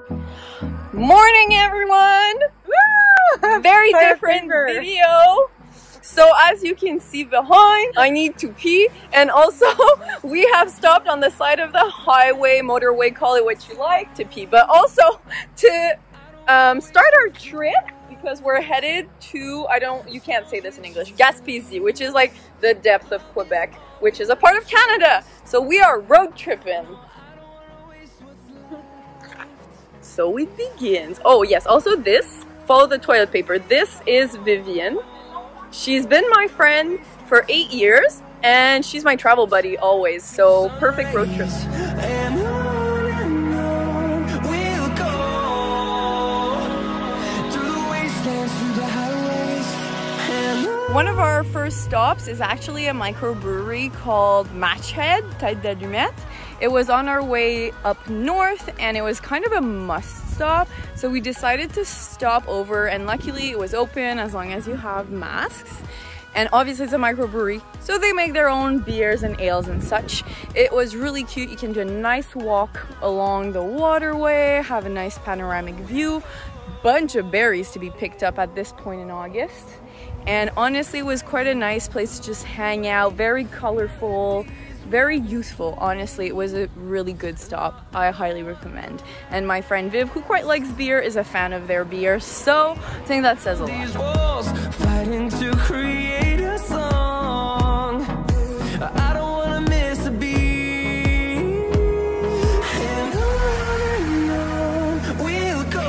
Morning, everyone! Woo! Very different video. So as you can see behind, I need to pee, and also we have stopped on the side of the highway, motorway, call it what you like, to pee, but also to start our trip, because we're headed to, you can't say this in English, Gaspésie, which is like the depth of Quebec, which is a part of Canada. So we are road tripping. So it begins. Oh yes, also this, follow the toilet paper. This is Vivian. She's been my friend for 8 years and she's my travel buddy always. So perfect road trip. One of our first stops is actually a microbrewery called Matchhead, Tête d'Allumette. It was on our way up north and it was kind of a must stop. So we decided to stop over, and luckily it was open as long as you have masks. And obviously it's a microbrewery, so they make their own beers and ales and such. It was really cute. You can do a nice walk along the waterway, have a nice panoramic view, bunch of berries to be picked up at this point in August. And honestly, it was quite a nice place to just hang out, very colorful, very youthful. Honestly, it was a really good stop. I highly recommend. And my friend Viv, who quite likes beer, is a fan of their beer, so I think that says a lot. These walls fighting to create a song. I don't want to miss a beat. And on we'll go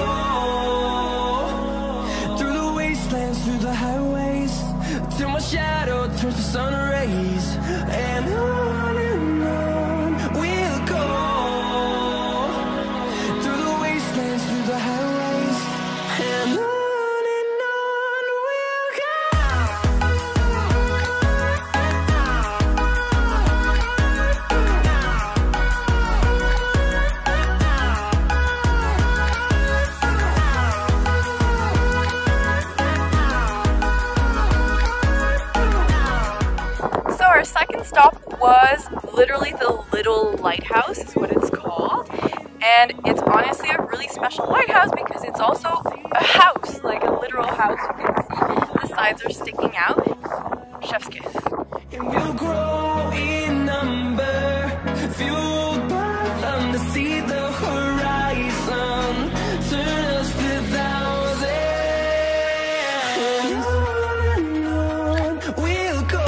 through the wastelands, through the highways, till my shadow turns to sun rays. And on we'll go through the wastelands, through the highways, and on we'll So our second stop was literally the Little Lighthouse, is what it's called. And it's honestly a really special lighthouse because it's also a house, like a literal house. You can see the sides are sticking out. Chef's kiss. And we'll grow in number, fueled by them to see the horizon, turn us to thousands. And on we'll go.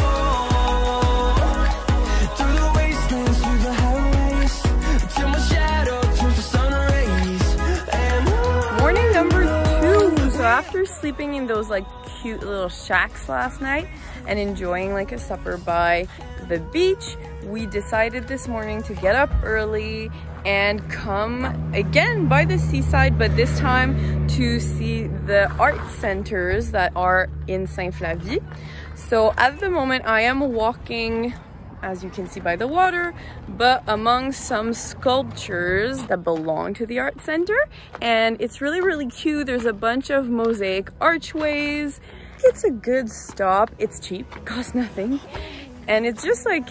So after sleeping in those like cute little shacks last night and enjoying like a supper by the beach, we decided this morning to get up early and come again by the seaside, but this time to see the art centers that are in Saint-Flavie. So at the moment I am walking, as you can see by the water, but among some sculptures that belong to the art center, and it's really cute. There's a bunch of mosaic archways. It's a good stop. It's cheap, costs nothing, and it's just like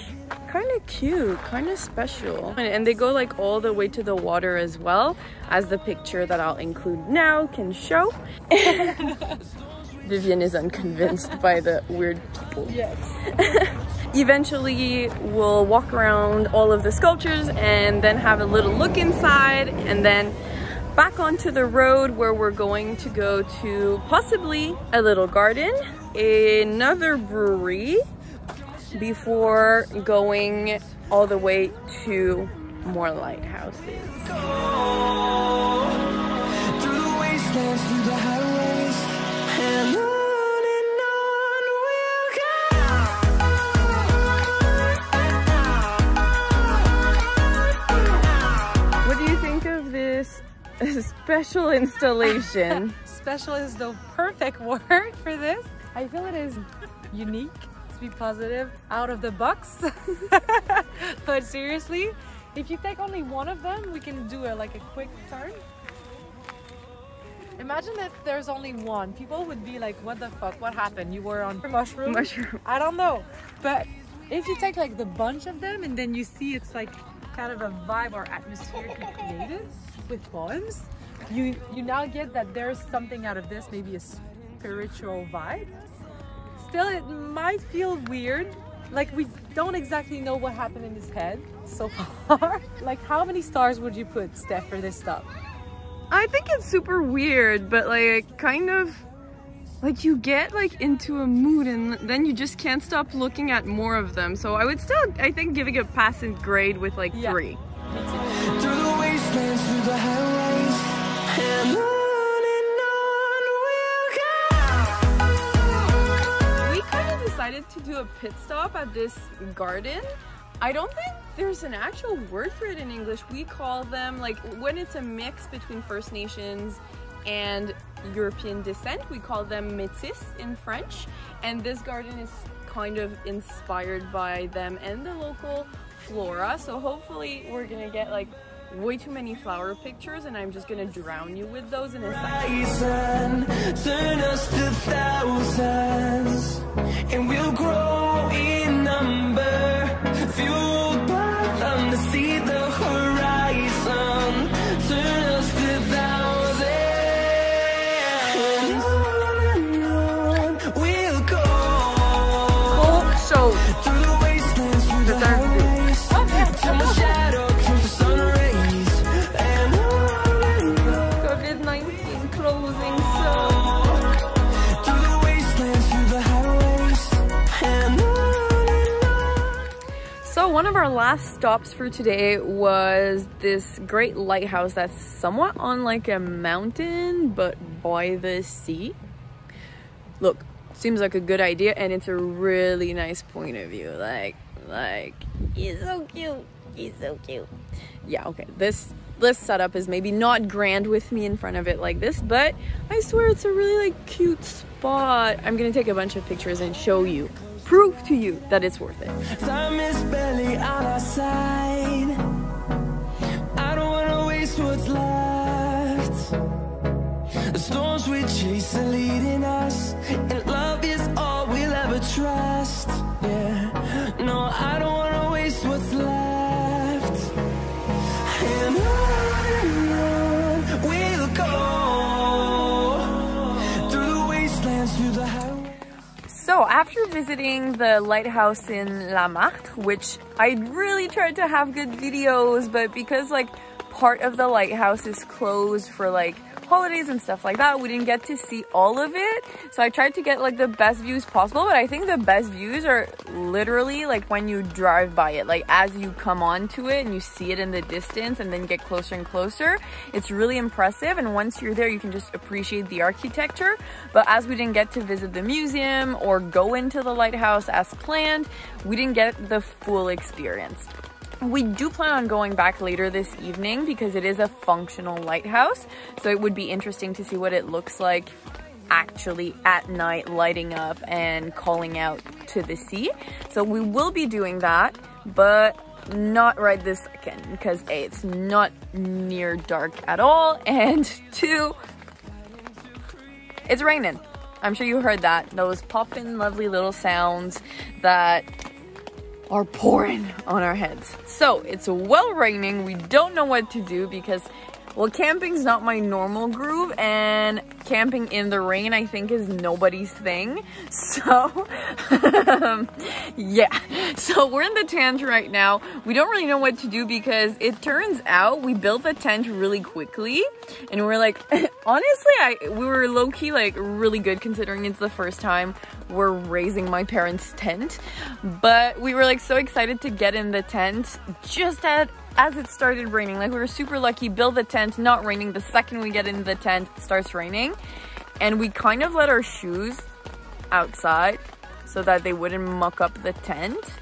kind of cute, kind of special. And they go like all the way to the water as well, as the picture that I'll include now can show. Vivian is unconvinced by the weird people. Yes. Eventually we'll walk around all of the sculptures and then have a little look inside, and then back onto the road where we're going to go to possibly a little garden, another brewery, before going all the way to more lighthouses. Through the wastelands, through the highways, and on we'll go. What do you think of this special installation? Special is the perfect word for this. I feel it is unique, to be positive, out of the box. But seriously, if you take only one of them, we can do like a quick turn. Imagine if there's only one. People would be like, what the fuck, what happened? You were on mushroom? Mushroom. I don't know. But if you take like the bunch of them and then you see it's like kind of a vibe or atmosphere he created with poems, you now get that there's something out of this, maybe a spiritual vibe. Still, it might feel weird. Like, we don't exactly know what happened in his head so far. Like, how many stars would you put, Steph, for this stop? I think it's super weird, but like kind of like you get like into a mood and then you just can't stop looking at more of them. So I would still, I think, giving a passing grade with like 3. Through the wastelands, through the highways, and on we'll go. We kind of decided to do a pit stop at this garden. I don't think there's an actual word for it in English. We call them, like, when it's a mix between First Nations and European descent, we call them métis in French. And this garden is kind of inspired by them and the local flora. So hopefully we're gonna get like way too many flower pictures and I'm just gonna drown you with those in a second. Turn us to thousands, and we'll grow in number. Fueled by them to see the horizon. Turn us to thousands. And on we'll go. So, Through the wastelands, through the highways, till the shadow turns to sun rays. And on COVID-19 closing so. through the wastelands, through the highways, and on. So one of our last stops for today was this great lighthouse that's somewhat on like a mountain but by the sea. Look, seems like a good idea and it's a really nice point of view. Like he's so cute. He's so cute. Yeah, okay. This setup is maybe not grand with me in front of it like this, but I swear it's a really like cute spot. I'm gonna take a bunch of pictures and show you. Prove to you that it's worth it. Time is barely on our side. I don't wanna waste what's left. The storms we chase are leading us, and love is all we'll ever trust. Yeah, no, I don't wanna waste what's left. And on we'll go. Through the wastelands, through the highways. So after visiting the lighthouse in La Martre, which I really tried to have good videos, but because like part of the lighthouse is closed for like holidays and stuff like that, we didn't get to see all of it. So I tried to get like the best views possible, but I think the best views are literally like when you drive by it, like as you come onto it and you see it in the distance and then get closer and closer. It's really impressive, and once you're there you can just appreciate the architecture. But as we didn't get to visit the museum or go into the lighthouse as planned, we didn't get the full experience. We do plan on going back later this evening because it is a functional lighthouse, so it would be interesting to see what it looks like actually at night, lighting up and calling out to the sea. So we will be doing that, but not right this second because A, it's not near dark at all, and 2, it's raining. I'm sure you heard that. Those poppin' lovely little sounds that are pouring on our heads. So it's well raining. We don't know what to do because, well, camping's not my normal groove, and camping in the rain I think is nobody's thing. So yeah, so we're in the tent right now. We don't really know what to do because it turns out we built the tent really quickly, and we're like honestly we were low-key like really good considering it's the first time we're raising my parents' tent. But we were like so excited to get in the tent just as it started raining. Like, we were super lucky, build the tent, not raining. The second we get into the tent, it starts raining. And we kind of let our shoes outside so that they wouldn't muck up the tent,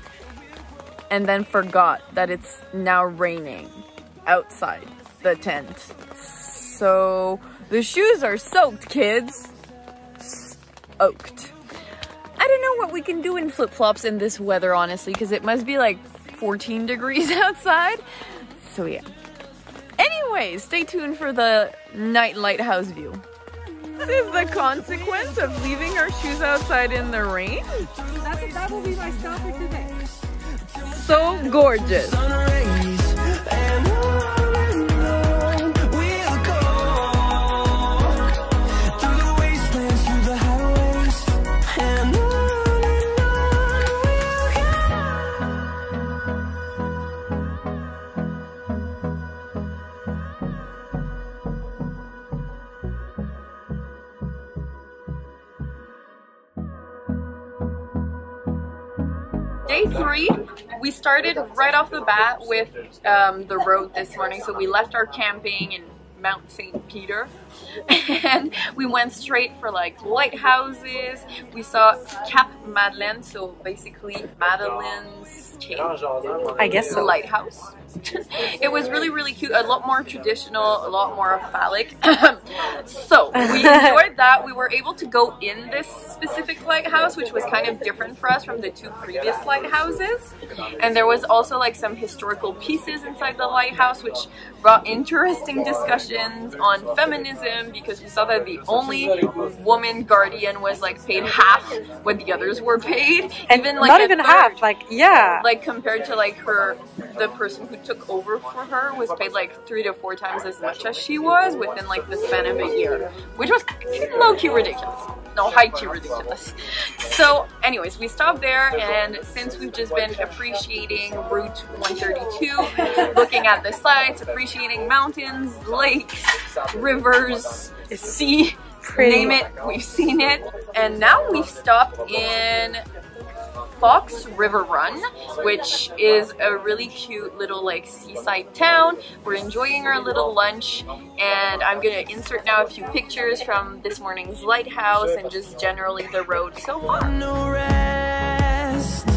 and then forgot that it's now raining outside the tent. So the shoes are soaked, kids. Soaked. I don't know what we can do in flip-flops in this weather, honestly, because it must be like 14 degrees outside. So yeah. Anyways, stay tuned for the night lighthouse view. This is the consequence of leaving our shoes outside in the rain. That will be my stop for today. So gorgeous. Sun rays. and on we'll go. Through the wastelands, through the highways, and on we'll go. Day 3, we started right off the bat with the road this morning. So we left our camping in Mount St. Peter and we went straight for like lighthouses. We saw Cap Madeleine, so basically Madeleine's cave, I guess so. lighthouse. It was really, really cute, a lot more traditional, a lot more phallic. So we enjoyed that. We were able to go in this specific lighthouse, which was kind of different for us from the 2 previous lighthouses. And there was also like some historical pieces inside the lighthouse, which brought interesting discussions on feminism, because we saw that the only woman guardian was like paid half what the others were paid. And even like not even half, like, yeah. Like compared to like the person who took over for her was paid like 3 to 4 times as much as she was within like the span of a year, which was low-key ridiculous. No, high-key ridiculous. So anyways, we stopped there, and since we've just been appreciating Route 132, looking at the sights, appreciating mountains, lakes, rivers, sea, name it, we've seen it. And now we've stopped in Fox River Run, which is a really cute little like seaside town. We're enjoying our little lunch, and I'm gonna insert now a few pictures from this morning's lighthouse and just generally the road so far. No rest,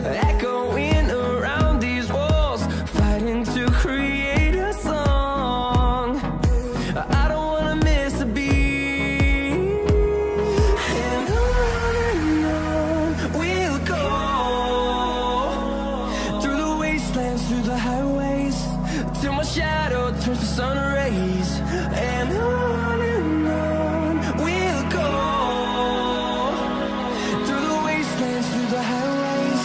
echoing around these walls, fighting to create a song. I don't wanna miss a beat. And on we'll go. Through the wastelands, through the highways, till my shadow turns to sun rays. And on we'll go. Through the wastelands, through the highways,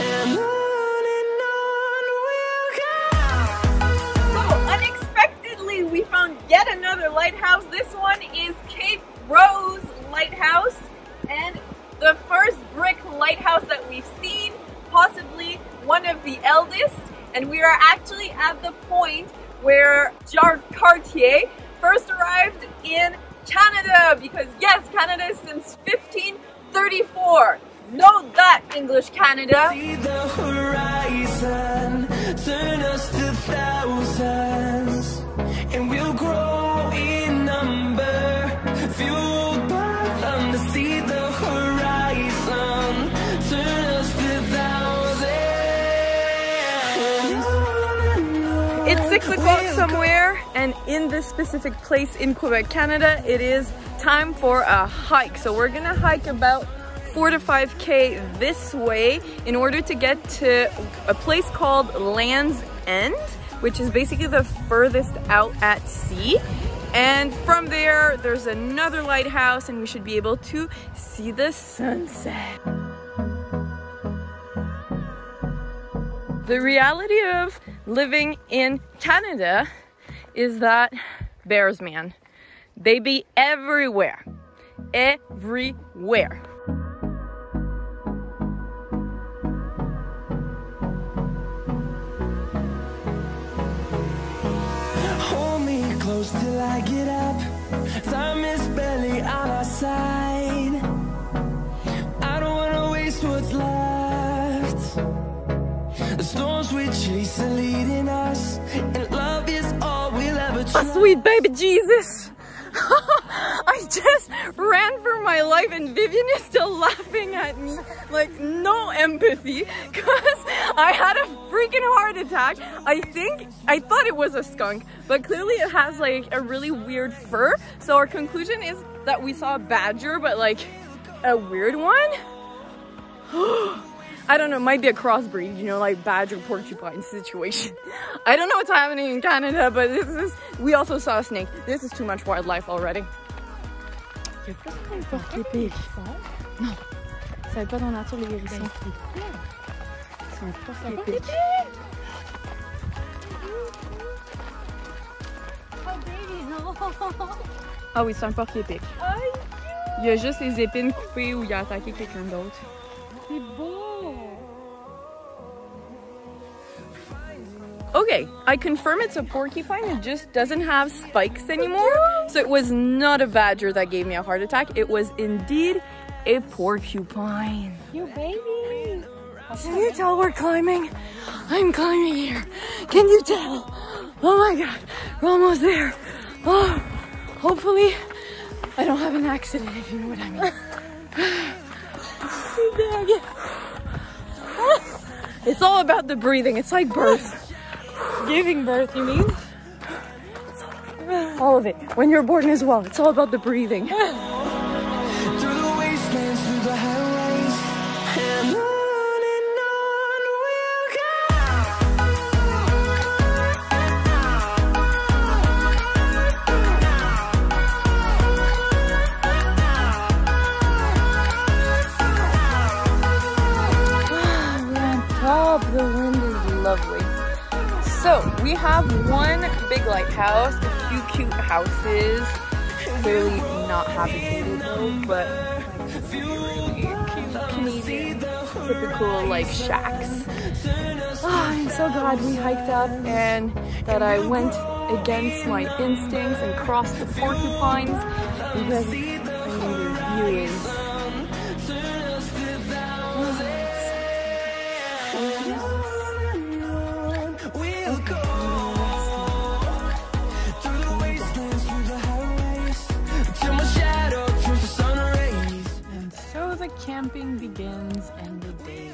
and on we'll go. So unexpectedly, we found yet another lighthouse. This one is Cape Rose Lighthouse, and the first brick lighthouse that we've seen, possibly one of the eldest. And we are actually at the point where Jacques Cartier first arrived in Canada, because yes, Canada is since 1534. Know that, English Canada. See the horizon, turn us to thousands, and we'll grow in number, fueled by thunder. See the horizon, turn us to thousands. It's 6 o'clock somewhere, and in this specific place in Quebec, Canada, it is time for a hike. So we're gonna hike about 4 to 5K this way in order to get to a place called Land's End, which is basically the furthest out at sea. And from there, there's another lighthouse, and we should be able to see the sunset. The reality of living in Canada is that bears, man, they be everywhere. Everywhere. Hold me close till I get up. Time is barely on our side. I don't wanna waste what's left. The storms we chase are leading us, and love is all we'll ever try. Oh, sweet baby Jesus. I just ran for my life, and Vivian is still laughing at me like no empathy, because I had a freaking heart attack. I thought it was a skunk, but clearly it has like a really weird fur. So our conclusion is that we saw a badger, but like a weird one. I don't know, might be a crossbreed, you know, like badger porcupine situation. I don't know what's happening in Canada, but we also saw a snake. This is too much wildlife already. Il y a pas n'importe quel hérisson. Non, ça va pas dans la nature les hérissons. C'est n'importe quel. Ah oui, c'est un porc-épic. Il y a juste les épines coupées où il a attaqué quelqu'un d'autre. C'est beau. Okay, I confirm it's a porcupine. It just doesn't have spikes anymore. So it was not a badger that gave me a heart attack. It was indeed a porcupine. You baby. Can you tell we're climbing? I'm climbing here. Can you tell? Oh my God, we're almost there. Oh, hopefully I don't have an accident, if you know what I mean. It's all about the breathing. It's like birth. Giving birth, you mean? All of it. When you're born as well, it's all about the breathing. Through the wastelands, through the highways, and on we'll go. We're on top. The wind is lovely. So we have one big lighthouse, a few cute houses, clearly not habitated though, but like really cute Canadian, typical like shacks. Oh, I'm so glad we hiked up and that I went against my instincts and crossed the porcupines because I needed viewing. And so the camping begins and the day